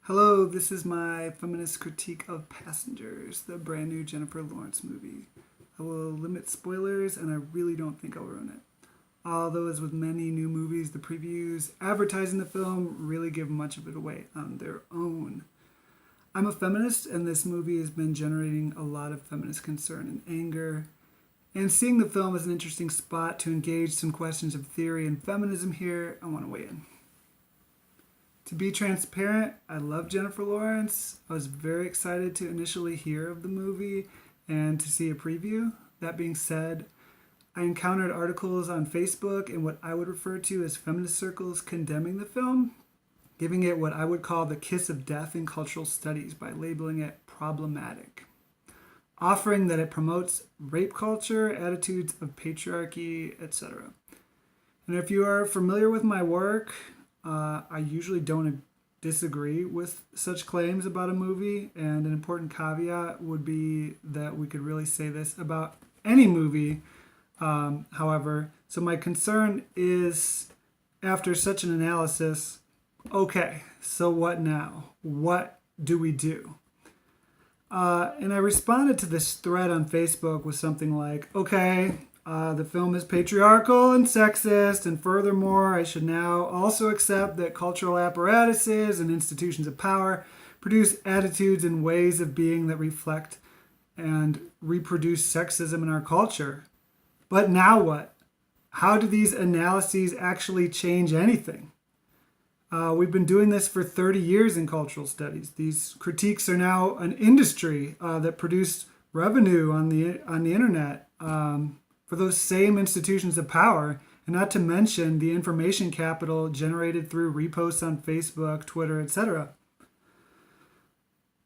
Hello, this is my feminist critique of Passengers, the brand new Jennifer Lawrence movie. I will limit spoilers, and I really don't think I'll ruin it. Although, as with many new movies, the previews advertising the film really give much of it away on their own. I'm a feminist, and this movie has been generating a lot of feminist concern and anger. And seeing the film as an interesting spot to engage some questions of theory and feminism here, I want to weigh in. To be transparent, I love Jennifer Lawrence. I was very excited to initially hear of the movie and to see a preview. That being said, I encountered articles on Facebook in what I would refer to as feminist circles condemning the film, giving it what I would call the kiss of death in cultural studies by labeling it problematic, offering that it promotes rape culture, attitudes of patriarchy, etc. And if you are familiar with my work, I usually don't disagree with such claims about a movie, and an important caveat would be that we could really say this about any movie. However, so my concern is, after such an analysis, okay, so what now? What do we do? And I responded to this thread on Facebook with something like, okay, the film is patriarchal and sexist, and furthermore, I should now also accept that cultural apparatuses and institutions of power produce attitudes and ways of being that reflect and reproduce sexism in our culture. But now what? How do these analyses actually change anything? We've been doing this for 30 years in cultural studies. These critiques are now an industry that produced revenue on the internet. For those same institutions of power, and not to mention the information capital generated through reposts on Facebook, Twitter, etc.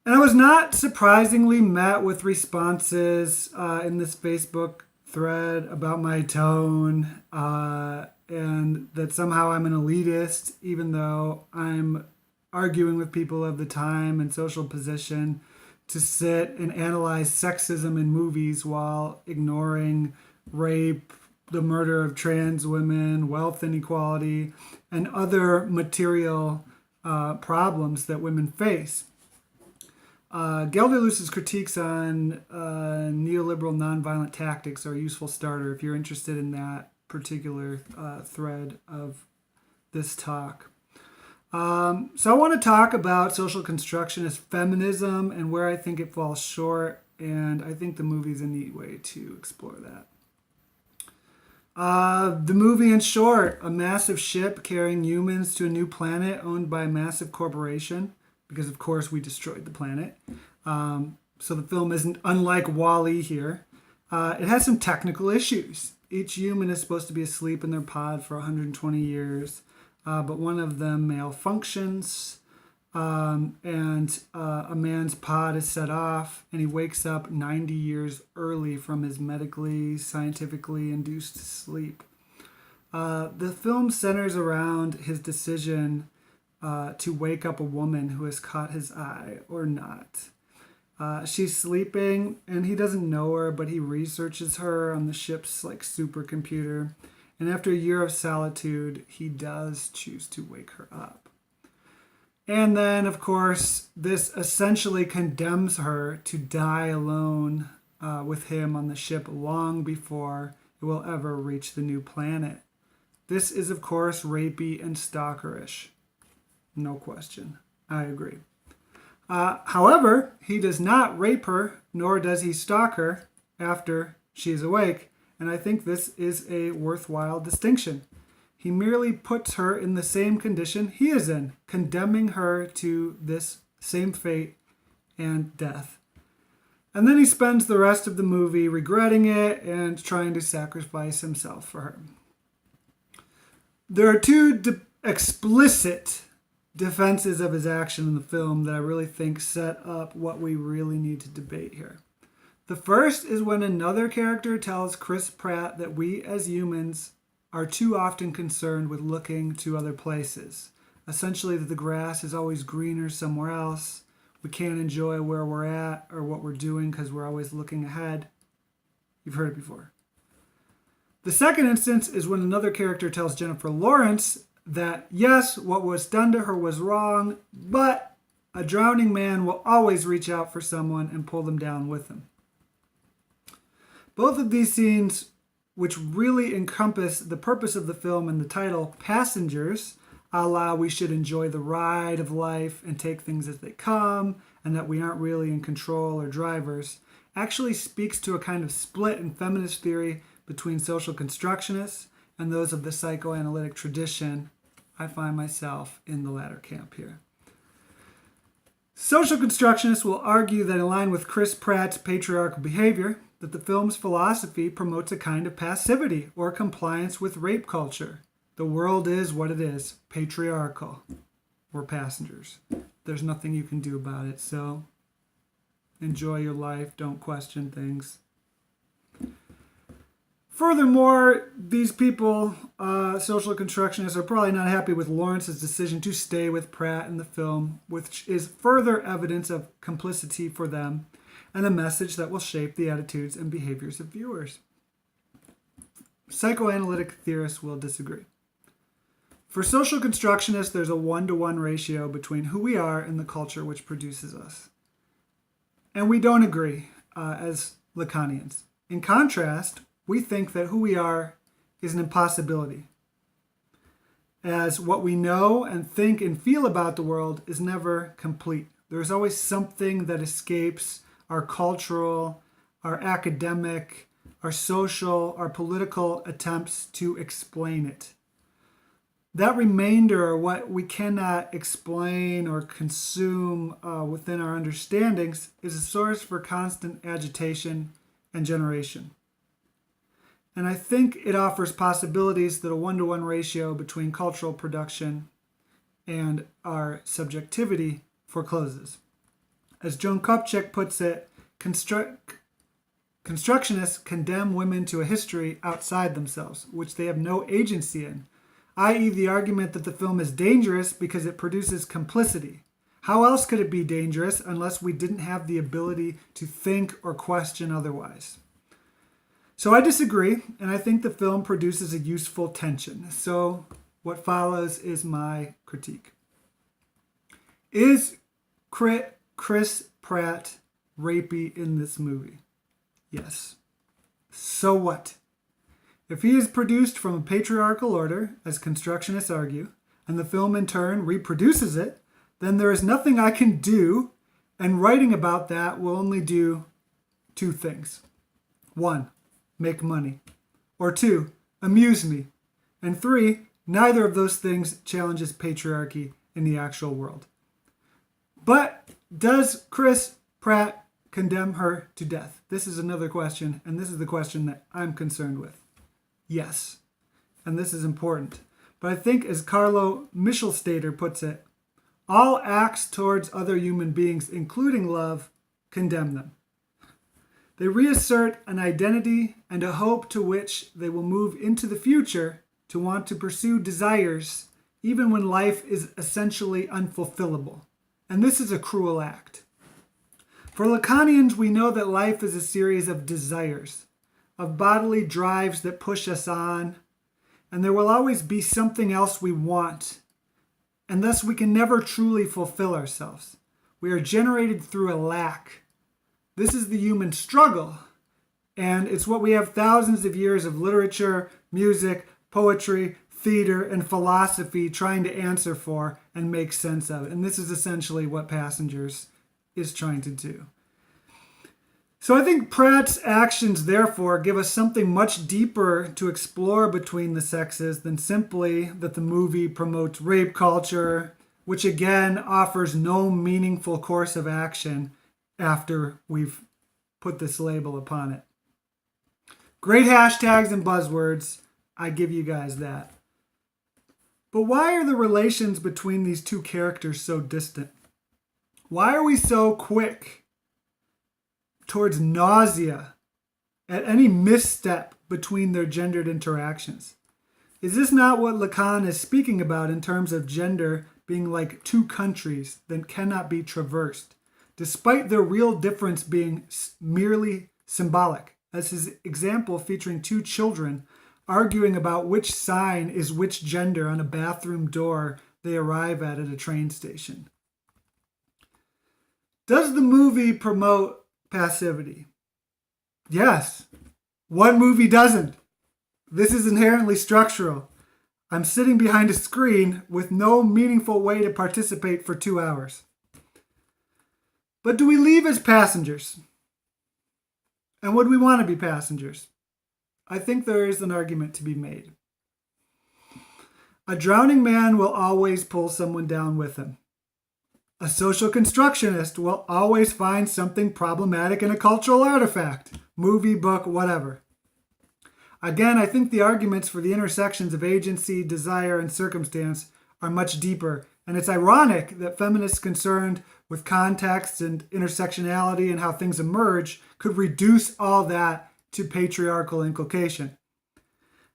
And I was not surprisingly met with responses in this Facebook thread about my tone and that somehow I'm an elitist, even though I'm arguing with people of the time and social position to sit and analyze sexism in movies while ignoring rape, the murder of trans women, wealth inequality, and other material problems that women face. Gelderloos's critiques on neoliberal nonviolent tactics are a useful starter if you're interested in that particular thread of this talk. So I want to talk about social constructionist feminism and where I think it falls short, and I think the movie is a neat way to explore that. The movie, in short, a massive ship carrying humans to a new planet owned by a massive corporation, because of course we destroyed the planet. So the film isn't unlike WALL-E here. It has some technical issues. Each human is supposed to be asleep in their pod for 120 years, but one of them malfunctions, and a man's pod is set off, and he wakes up 90 years early from his medically, scientifically induced sleep. The film centers around his decision to wake up a woman who has caught his eye or not. She's sleeping, and he doesn't know her, but he researches her on the ship's supercomputer. And after a year of solitude, he does choose to wake her up. And then, of course, this essentially condemns her to die alone with him on the ship long before it will ever reach the new planet. This is, of course, rapey and stalkerish. No question. I agree. However, he does not rape her, nor does he stalk her after she is awake. And I think this is a worthwhile distinction. He merely puts her in the same condition he is in, condemning her to this same fate and death. And then he spends the rest of the movie regretting it and trying to sacrifice himself for her. There are two explicit defenses of his action in the film that I really think set up what we really need to debate here. The first is when another character tells Chris Pratt that we as humans are too often concerned with looking to other places. Essentially, that the grass is always greener somewhere else. We can't enjoy where we're at or what we're doing because we're always looking ahead. You've heard it before. The second instance is when another character tells Jennifer Lawrence that, yes, what was done to her was wrong, but A drowning man will always reach out for someone and pull them down with him. Both of these scenes, which really encompass the purpose of the film and the title, Passengers, a la we should enjoy the ride of life and take things as they come, and that we aren't really in control or drivers, actually speaks to a kind of split in feminist theory between social constructionists and those of the psychoanalytic tradition. I find myself in the latter camp here. Social constructionists will argue that in line with Chris Pratt's patriarchal behavior, that the film's philosophy promotes a kind of passivity or compliance with rape culture. The world is what it is, patriarchal. We're passengers. There's nothing you can do about it, so enjoy your life, don't question things. Furthermore, these people, social constructionists, are probably not happy with Lawrence's decision to stay with Pratt in the film, which is further evidence of complicity for them and a message that will shape the attitudes and behaviors of viewers. Psychoanalytic theorists will disagree. For social constructionists, there's a 1-to-1 ratio between who we are and the culture which produces us. And we don't agree as Lacanians. In contrast, we think that who we are is an impossibility, as what we know and think and feel about the world is never complete. There's always something that escapes our cultural, our academic, our social, our political attempts to explain it. That remainder, or what we cannot explain or consume within our understandings, is a source for constant agitation and generation. And I think it offers possibilities that a 1-to-1 ratio between cultural production and our subjectivity forecloses. As Joan Kupchak puts it, constructionists condemn women to a history outside themselves, which they have no agency in, i.e. the argument that the film is dangerous because it produces complicity. How else could it be dangerous unless we didn't have the ability to think or question otherwise? So I disagree, and I think the film produces a useful tension. So what follows is my critique. Is Chris Pratt rapey in this movie? Yes. So what? If he is produced from a patriarchal order, as constructionists argue, and the film in turn reproduces it, then there is nothing I can do, and writing about that will only do 2 things. 1, make money. Or 2, amuse me. And 3, neither of those things challenges patriarchy in the actual world. But does Chris Pratt condemn her to death? This is another question, and this is the question that I'm concerned with. Yes, and this is important. But I think, as Carlo Michelstaedter puts it, all acts towards other human beings, including love, condemn them. They reassert an identity and a hope to which they will move into the future to want to pursue desires, even when life is essentially unfulfillable. And this is a cruel act. For Lacanians, we know that life is a series of desires, of bodily drives that push us on, and there will always be something else we want, and thus we can never truly fulfill ourselves. We are generated through a lack. This is the human struggle, and it's what we have thousands of years of literature, music, poetry, theater, and philosophy trying to answer for and make sense of. And this is essentially what Passengers is trying to do. So I think Pratt's actions, therefore, give us something much deeper to explore between the sexes than simply that the movie promotes rape culture, which again offers no meaningful course of action after we've put this label upon it. Great hashtags and buzzwords, I give you guys that. But why are the relations between these two characters so distant? Why are we so quick towards nausea at any misstep between their gendered interactions? Is this not what Lacan is speaking about in terms of gender being like 2 countries that cannot be traversed, despite their real difference being merely symbolic, as his example featuring 2 children arguing about which sign is which gender on a bathroom door they arrive at a train station? Does the movie promote passivity? Yes. What movie doesn't? This is inherently structural. I'm sitting behind a screen with no meaningful way to participate for 2 hours. But do we leave as passengers? And would we want to be passengers? I think there is an argument to be made. A drowning man will always pull someone down with him. A social constructionist will always find something problematic in a cultural artifact, movie, book, whatever. Again, I think the arguments for the intersections of agency, desire, and circumstance are much deeper, and it's ironic that feminists concerned with context and intersectionality and how things emerge could reduce all that to patriarchal inculcation.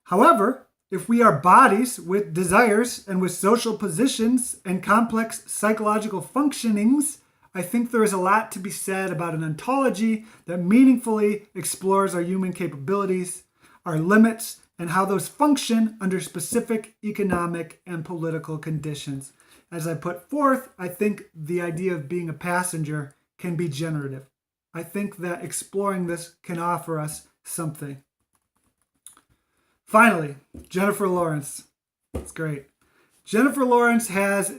However, if we are bodies with desires and with social positions and complex psychological functionings, I think there is a lot to be said about an ontology that meaningfully explores our human capabilities, our limits, and how those function under specific economic and political conditions. As I put forth, I think the idea of being a passenger can be generative. I think that exploring this can offer us something. Finally, Jennifer Lawrence. That's great. Jennifer Lawrence has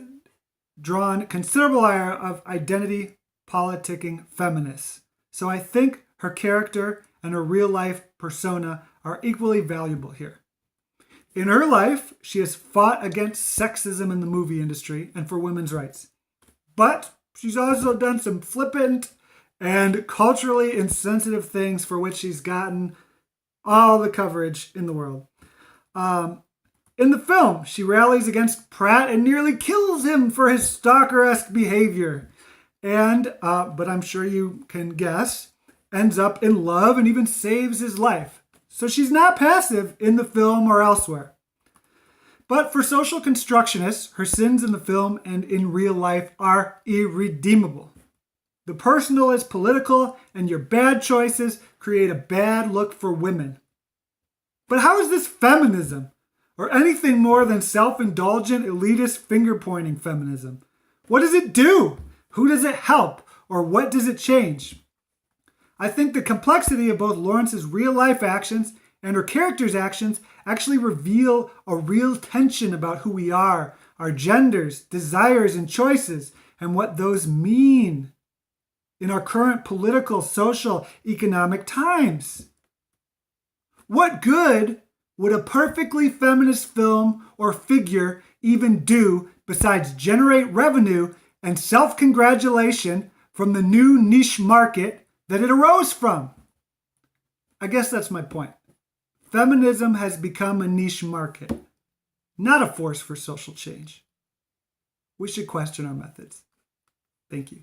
drawn considerable ire of identity politicking feminists. So I think her character and her real life persona are equally valuable here. In her life, she has fought against sexism in the movie industry and for women's rights. But she's also done some flippant and culturally insensitive things for which she's gotten all the coverage in the world. In the film, she rallies against Pratt and nearly kills him for his stalker-esque behavior. And, but I'm sure you can guess, ends up in love and even saves his life. So she's not passive in the film or elsewhere. But for social constructionists, her sins in the film and in real life are irredeemable. The personal is political, and your bad choices create a bad look for women. But how is this feminism? Or anything more than self-indulgent, elitist, finger-pointing feminism? What does it do? Who does it help? Or what does it change? I think the complexity of both Lawrence's real-life actions and her character's actions actually reveal a real tension about who we are, our genders, desires, and choices, and what those mean in our current political, social, economic times. What good would a perfectly feminist film or figure even do besides generate revenue and self-congratulation from the new niche market that it arose from? I guess that's my point. Feminism has become a niche market, not a force for social change. We should question our methods. Thank you.